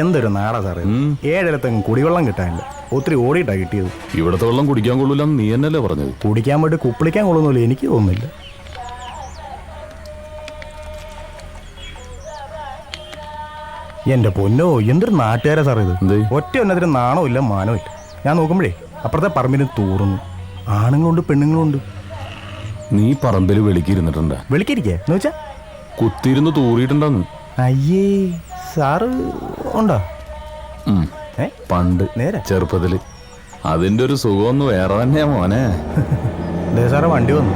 എന്തൊരു നാടാ സാറേ. ഏഴിടത്തെങ്ങും കുടിവെള്ളം കിട്ടാനില്ല. ഒത്തിരി ഓടിയിട്ടാ കിട്ടിയത്. ഇവിടത്തെ വെള്ളം കുടിക്കാൻ കൊള്ളൂല, നീ എന്നല്ലേ പറഞ്ഞത്? കുടിക്കാൻ വേണ്ടി കുപ്പിളിക്കാൻ കൊള്ളുന്നില്ല, എനിക്ക് തോന്നുന്നില്ല. എന്റെ പൊന്നോ, എന്തൊരു നാട്ടുകാരാ സാറേ ഇത്. ഒറ്റ ഒന്നതിന് നാണോ ഇല്ല മാനോ ഇല്ല. ഞാൻ നോക്കുമ്പോഴേ അപ്പുറത്തെ പറമ്പിന് തൂറുന്നു. ആണുങ്ങളുണ്ട് പെണ്ണുങ്ങളുണ്ട്. നീ പറമ്പിൽ വെളിക്കിരുന്നിട്ടുണ്ടാ? വെളിക്കിരിക്കേ എന്ന് വെച്ചാ കുത്തിയിരുന്ന് തൂറിയിട്ടുണ്ടെന്ന്. അയ്യേ, സാറ് ഉണ്ടോ? പണ്ട് നേരെ ചെറുപ്പത്തില്. അതിന്റെ ഒരു സുഖമൊന്നും വേറെ തന്നെയാ മോനെ. സാറേ വണ്ടി വന്നു.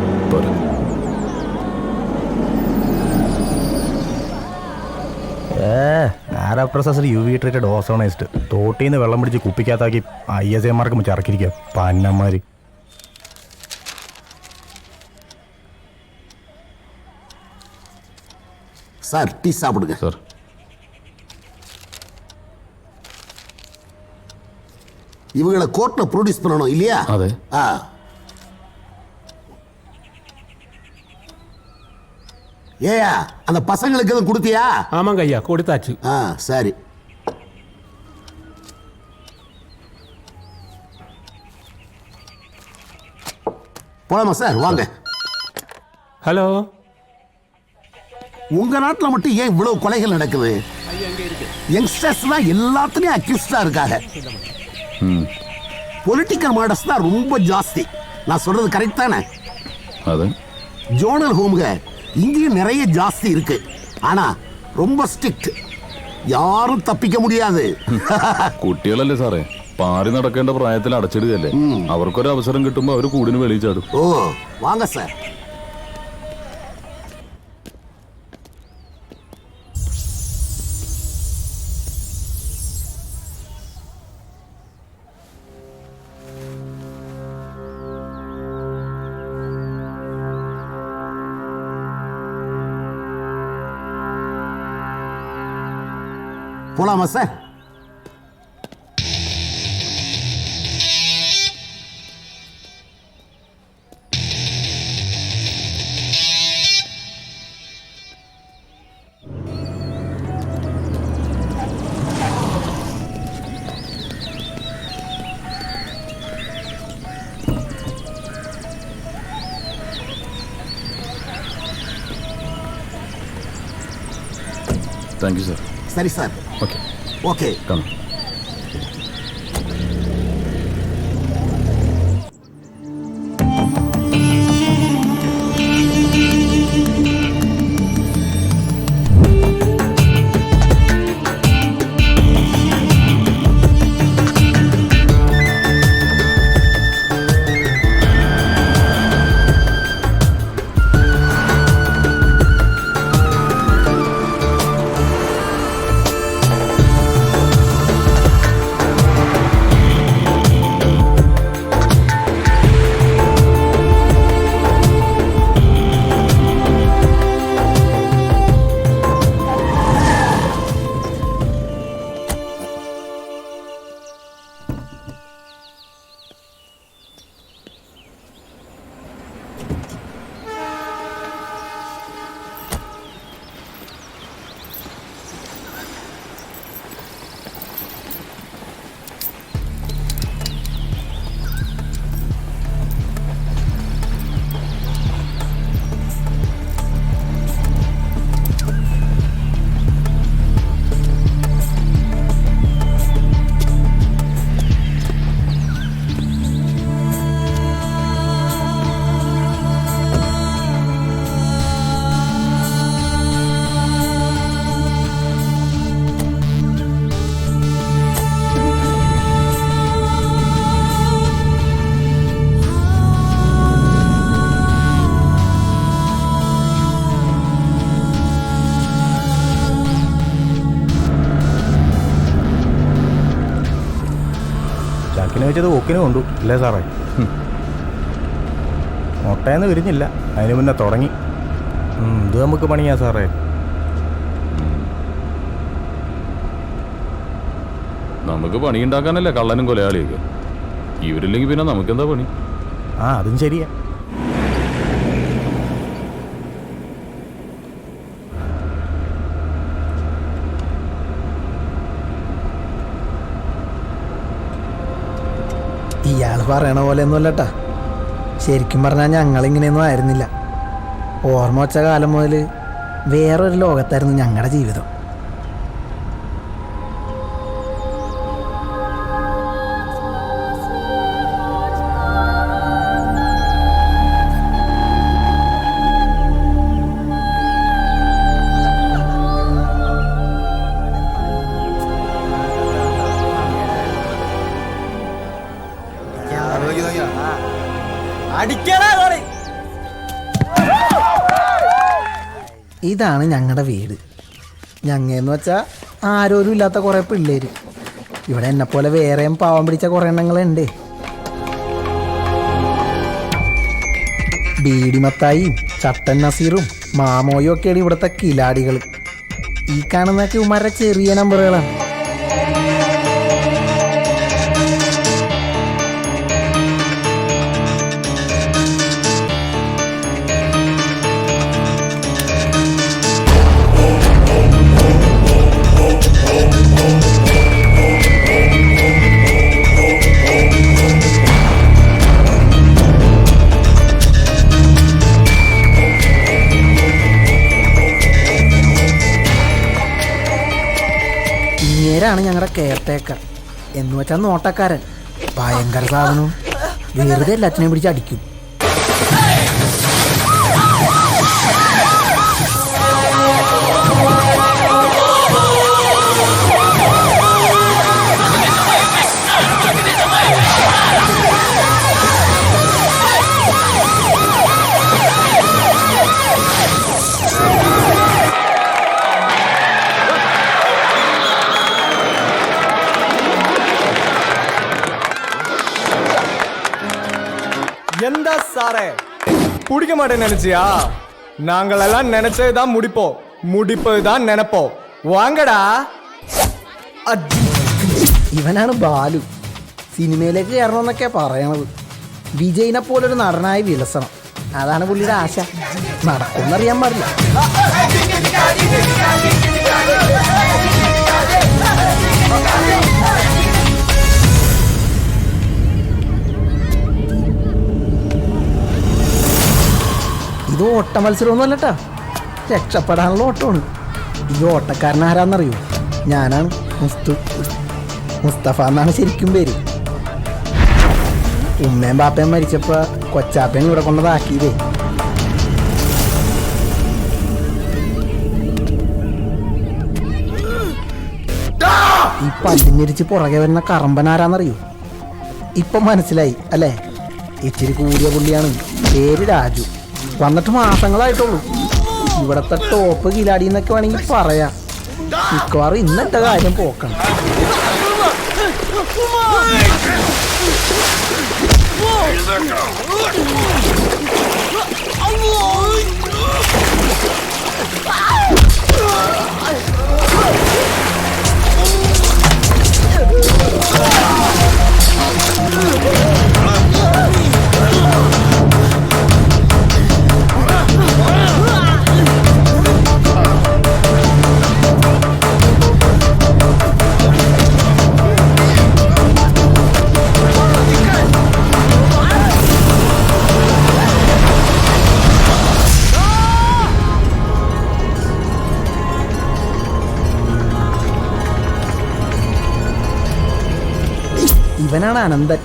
ആരാപ്രസർ UV ട്രീറ്റഡ് ഓസോണൈസ്ഡ്. തോട്ടീന്ന് വെള്ളം പിടിച്ച് കുപ്പിക്കകത്താക്കി ISAമാർക്ക് ചറക്കിരിക്കുക പന്നന്മാര്. சார் டீ சாப்பிடுங்க சார். இவங்களை கோர்ட்ல ப்ரொடியூஸ் பண்ணணும் இல்லையா? அதே. ஏயா அந்த பசங்களுக்கு எதுவும் கொடுத்தியா? ஆமாங்க ஐயா, கொடுத்தாச்சு. சரி. போலாமா சார்? வாங்க. ஹலோ. உங்க நாட்டில் மட்டும் ஏன் இவ்வளவு கொலைகள் நடக்குது? யங்ஸ்டர்ஸ் தான் எல்லாத்துலயும் அக்யூஸ்டா இருக்காங்க. பொலிட்டிக்கல் மர்டர்ஸ் தான் ரொம்ப ஜாஸ்தி. நான் சொல்றது கரெக்ட் தானே? ஜோனல் ஹோம்க இங்கேயும் நிறைய ஜாஸ்தி இருக்கு. ஆனா ரொம்ப ஸ்ட்ரிக்ட். யாரும் தப்பிக்க முடியாது. കുട്ടികളല്ലേ സാറേ, പാറി നടക്കേണ്ട പ്രായത്തിൽ അടച്ചിടുകയല്ലേ. അവർക്കൊരു അവസരം കിട്ടുമ്പോ അവര് കൂടിന് വെളിയിൽ ചാടും. ഓ വാങ്ങ സാർ. போலாமா சார்? Thank you sir. சரி சார். Okay okay. கம். വെച്ചത് ഒക്കിനും കൊണ്ടു അല്ലേ സാറേ? മുട്ടയെന്ന് വിരിഞ്ഞില്ല, അതിന് മുന്നേ തുടങ്ങി. ഇത് നമുക്ക് പണിയാ സാറേ. നമുക്ക് പണിയുണ്ടാക്കാനല്ലേ കള്ളനും കൊലയാളിയൊക്കെ. ഇവരില്ലെങ്കിൽ പിന്നെ നമുക്കെന്താ പണി? അതും ശരിയാ. പറയണ പോലെ ഒന്നുമല്ലട്ടാ. ശരിക്കും പറഞ്ഞാൽ ഞങ്ങളിങ്ങനെയൊന്നും ആയിരുന്നില്ല. ഓർമ്മ വച്ച കാലം മുതൽ വേറൊരു ലോകത്തായിരുന്നു ഞങ്ങളുടെ ജീവിതം. ഇതാണ് ഞങ്ങളുടെ വീട്. ഞങ്ങയെന്ന് വെച്ചാൽ ആരോരും ഇല്ലാത്ത കുറേ പിള്ളേര്. ഇവിടെ എന്നെപ്പോലെ വേറെയും പാവം പിടിച്ച കുറേ എണ്ണങ്ങളുണ്ട്. ബീഡിമത്തായും ചട്ടൻ നസീറും മാമോയും ഒക്കെയാണ് ഇവിടുത്തെ കിലാടികൾ. ഈ കാണുന്നതൊക്കെ ഉമാരുടെ ചെറിയ നമ്പറുകളാണ്. ഇങ്ങേരാണ് ഞങ്ങളുടെ കെയർടേക്കർ. എന്ന് വെച്ചാൽ നോട്ടക്കാരൻ. ഭയങ്കര സാധനവും. വെറുതെ എല്ലാത്തിനെയും പിടിച്ച് അടിക്കും. எந்த சாரே குடிக்க மாட்டேன்னு நினைச்சியா? நாங்கள் எல்லாம் நினைச்சதுதான் முடிப்போம், முடிப்பதுதான் நினைப்போம். வாங்கடா. ഇവനാണ് ബാലു. സിനിമയിലേക്ക് കയറണമെന്നൊക്കെ പറയണത്. വിജയിനെ പോലൊരു നടനായി വിലസണം. അതാണ് പുള്ളിയുടെ ആശ. നടക്കുമെന്നറിയാൻ പാടില്ല. ഇത് ഓട്ട മത്സരമൊന്നും അല്ലട്ടാ, രക്ഷപ്പെടാനുള്ള ഓട്ടമാണ്. ഈ ഓട്ടക്കാരൻ ആരാന്നറിയോ? ഞാനാണ് മുസ്തഫ എന്നാണ് ശരിക്കും പേര്. ഉമ്മയും ബാപ്പയും മരിച്ചപ്പോൾ കൊച്ചാപ്പയും ഇവിടെ കൊണ്ടതാക്കിയതേ. ഈ പല്ലിഞ്ഞിരിച്ച് പുറകെ വരുന്ന കറമ്പനാരാന്നറിയോ? ഇപ്പം മനസ്സിലായി അല്ലേ? ഇച്ചിരി കൂടിയ പുള്ളിയാണ്. പേര് രാജു. വന്നിട്ട് മാസങ്ങളായിട്ടുള്ളൂ. ഇവിടത്തെ ടോപ്പ് കിലാടി എന്നൊക്കെ വേണമെങ്കിൽ പറയാം. മിക്കവാറും ഇന്നത്തെ കാര്യം പോക്കണം. ഇവനാണ് അനന്തൻ.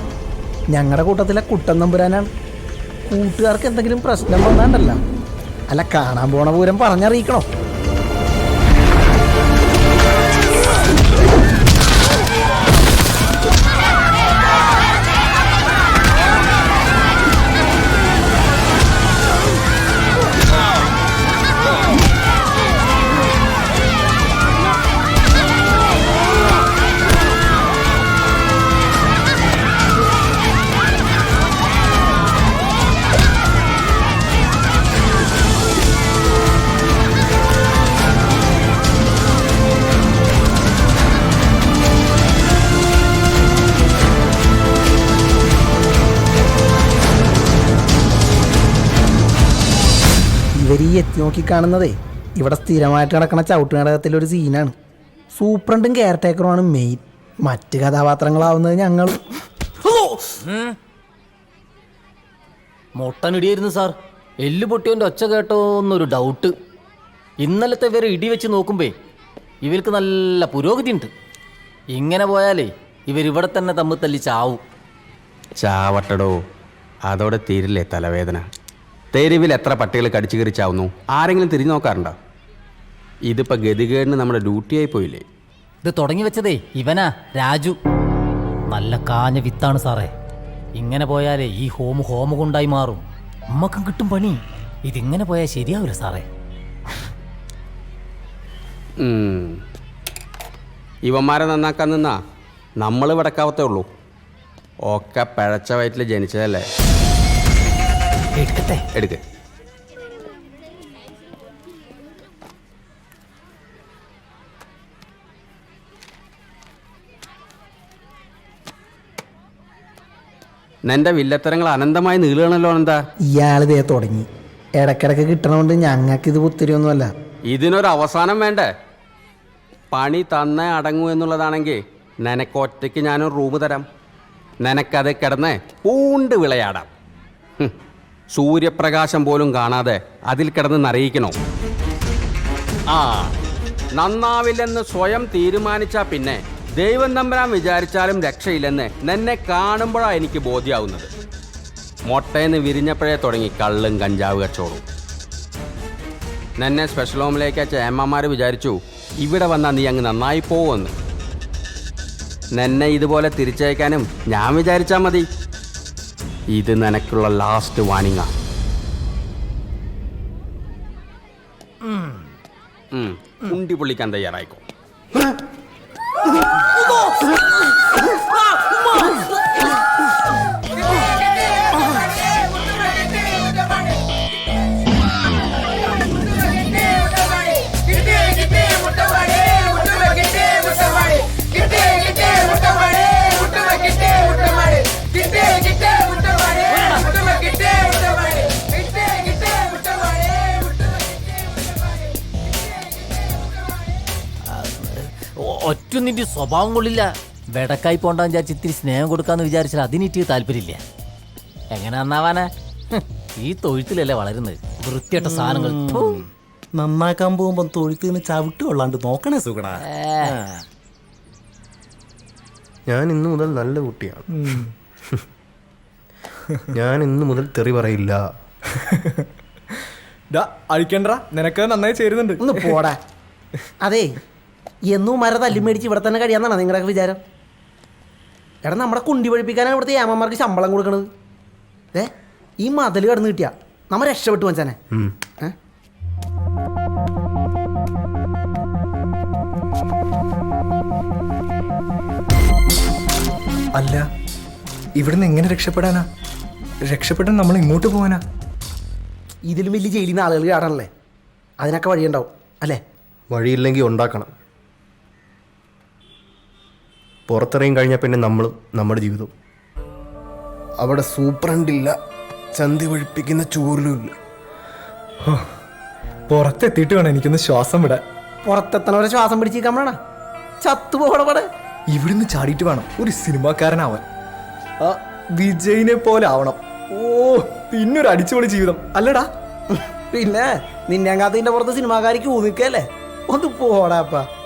ഞങ്ങളുടെ കൂട്ടത്തിലെ കുട്ടൻ നമ്പുരാനാണ്. കൂട്ടുകാർക്ക് എന്തെങ്കിലും പ്രശ്നം വന്നാണ്ടല്ല, അല്ല കാണാൻ പോണ പൂരം പറഞ്ഞറിയിക്കണോ? ഇവർ ഈ എത്തി നോക്കി കാണുന്നതേ ഇവിടെ സ്ഥിരമായിട്ട് നടക്കുന്ന ചവിട്ട് നാടകത്തിലൊരു സീനാണ്. സൂപ്രണ്ടും കെയർ ടേക്കറുമാണ് മെയിൻ. മറ്റ് കഥാപാത്രങ്ങളാവുന്നത് ഞങ്ങൾ. മൊട്ടനിടിയായിരുന്നു സാർ. എല്ല് പൊട്ടിയവൻ്റെ ഒച്ച കേട്ടോ എന്നൊരു ഡൗട്ട്. ഇന്നലത്തെ വരെ ഇടി വെച്ച് നോക്കുമ്പേ ഇവർക്ക് നല്ല പുരോഗതി ഉണ്ട്. ഇങ്ങനെ പോയാലേ ഇവരിവിടെ തന്നെ തമ്മിൽ തല്ലി ചാവും. ചാവട്ടടോ, അതോടെ തീരില്ലേ തലവേദന. തെരുവിൽ എത്ര പട്ടികൾ കടിച്ചു കയറി ചാവുന്നു, ആരെങ്കിലും തിരിഞ്ഞു നോക്കാറുണ്ടോ? ഇതിപ്പോൾ ഗതികേടിന് നമ്മുടെ ഡ്യൂട്ടിയായി പോയില്ലേ? ഇത് തുടങ്ങി വെച്ചതേ ഇവനാ, രാജു. നല്ല കാഞ്ഞ വിത്താണ് സാറേ. ഇങ്ങനെ പോയാലേ ഈ ഹോമ കൊണ്ടായി മാറും. നമ്മക്കും കിട്ടും പണി. ഇതിങ്ങനെ പോയാൽ ശരിയാവില്ല സാറേ. ഇവന്മാരെ നന്നാക്കാൻ നിന്നാ നമ്മൾ വിടക്കാവത്തേ ഉള്ളൂ. ഒക്കെ പിഴച്ച വയറ്റിൽ ജനിച്ചതല്ലേ. എടുക്കട്ടെ. എടുക്ക്. നിന്റെ വില്ലത്തരങ്ങൾ അനന്തമായി നീളുകയാണല്ലോ. എന്താ ഇയാളിതേ തുടങ്ങി. ഇടക്കിടക്ക് കിട്ടണോണ്ട് ഞങ്ങൾക്ക് ഇത് പുത്തിരിയൊന്നുമല്ല. ഇതിനൊരു അവസാനം വേണ്ടേ? പണി തന്നേ അടങ്ങൂ എന്നുള്ളതാണെങ്കിൽ നിനക്കൊറ്റയ്ക്ക് ഞാനൊരു റൂം തരാം. നിനക്കത് കിടന്ന് പൂണ്ട് വിളയാടാം. സൂര്യപ്രകാശം പോലും കാണാതെ അതിൽ കിടന്ന് നിറയിക്കണോ? ആ, നന്നാവില്ലെന്ന് സ്വയം തീരുമാനിച്ചാൽ പിന്നെ ദൈവം തമ്പുരാൻ വിചാരിച്ചാലും രക്ഷയില്ലെന്ന് നിന്നെ കാണുമ്പോഴാണ് എനിക്ക് ബോധ്യമാവുന്നത്. മൊട്ടയെന്ന് വിരിഞ്ഞപ്പോഴേ തുടങ്ങി കള്ളും കഞ്ചാവ് കച്ചോടും. നിന്നെ സ്പെഷ്യൽ ഹോമിലേക്ക് അയച്ച ഏമ്മമാർ വിചാരിച്ചു ഇവിടെ വന്നാൽ നീ അങ്ങ് നന്നായി പോവുമെന്ന്. നിന്നെ ഇതുപോലെ തിരിച്ചയക്കാനും ഞാൻ വിചാരിച്ചാൽ മതി. ഇത് നിനക്കുള്ള ലാസ്റ്റ് വാണിങ്ങാ. കുണ്ടി പൊള്ളിക്കാൻ തയ്യാറായിക്കോ. ഒറ്റൊന്നിൻ്റെ സ്വഭാവം കൊള്ളില്ല. വെടക്കായി പോണ്ടാന്ന് വിചാരിച്ച് ഇത്തിരി സ്നേഹം കൊടുക്കാന്ന് വിചാരിച്ചാൽ അതിനിട്ട് താല്പര്യമില്ല. എങ്ങനെ നന്നാവാനാ? ഈ തൊഴുത്തിലല്ലേ വളരുന്നത്. വൃത്തിയായിട്ട സാധനങ്ങൾ നന്നാക്കാൻ പോകുമ്പോ തൊഴുത്തിന് ചവിട്ട് കൊള്ളാണ്ട് നോക്കണേ സുഖടാ. ഞാൻ ഇന്നു മുതൽ നല്ല കുട്ടിയാണ്. ഞാൻ ഇന്നു മുതൽ തെറി പറയില്ല. അഴിക്കണ്ട, നിനക്ക് നന്നായി ചേരുന്നുണ്ട്. ഒന്ന് പോടാ. അതെ, എന്നും മര തല്ലി മേടിച്ച് ഇവിടെ തന്നെ കഴിയാന്നാണ് നിങ്ങളുടെ വിചാരം? എടാ, നമ്മുടെ കുണ്ടി പഴിപ്പിക്കാനാണ് ഇവിടുത്തെ ഏമ്മമാർക്ക് ശമ്പളം കൊടുക്കണത്. ഈ മതിൽ കടന്ന് കിട്ടിയ നമ്മ രക്ഷപ്പെട്ടു വച്ചാനെ. അല്ല, ഇവിടുന്ന് എങ്ങനെ രക്ഷപ്പെടാനാ? രക്ഷപ്പെട്ടാൻ നമ്മൾ ഇങ്ങോട്ട് പോകാനാ? ഇതിലും വലിയ ജയിലിൽ നിന്ന് ആളുകൾ ചാടാനല്ലേ? അതിനൊക്കെ വഴിയുണ്ടാവും അല്ലേ? വഴിയില്ലെങ്കിൽ ഉണ്ടാക്കണം. പുറത്തിറങ്ങി കഴിഞ്ഞാൽ പിന്നെ നമ്മുടെ ജീവിതം. അവിടെ സൂപ്രണ്ടില്ല, ചന്തി ഒഴിപ്പിക്കുന്ന ചോറിലുമില്ല. പുറത്തെത്തിയിട്ട് വേണം എനിക്കൊന്ന് ശ്വാസം വിടാൻ. പുറത്തെത്തണവരെ ശ്വാസം പിടിച്ചിരിക്കാൻ വേണ ചത്തുപോകണവിടെ. ഇവിടുന്ന് ചാടിയിട്ട് വേണം ഒരു സിനിമാക്കാരനാവാൻ. വിജയിനെ പോലെ ആവണം. പിന്നൊരു അടിച്ചുപൊളി ജീവിതം അല്ലടാ. പിന്നെ നിന്നെ കാത്തിന്റെ പുറത്ത് സിനിമാക്കാരിക്ക് ഊന്നിക്കല്ലേ? ഒന്ന് പോടാപ്പാ.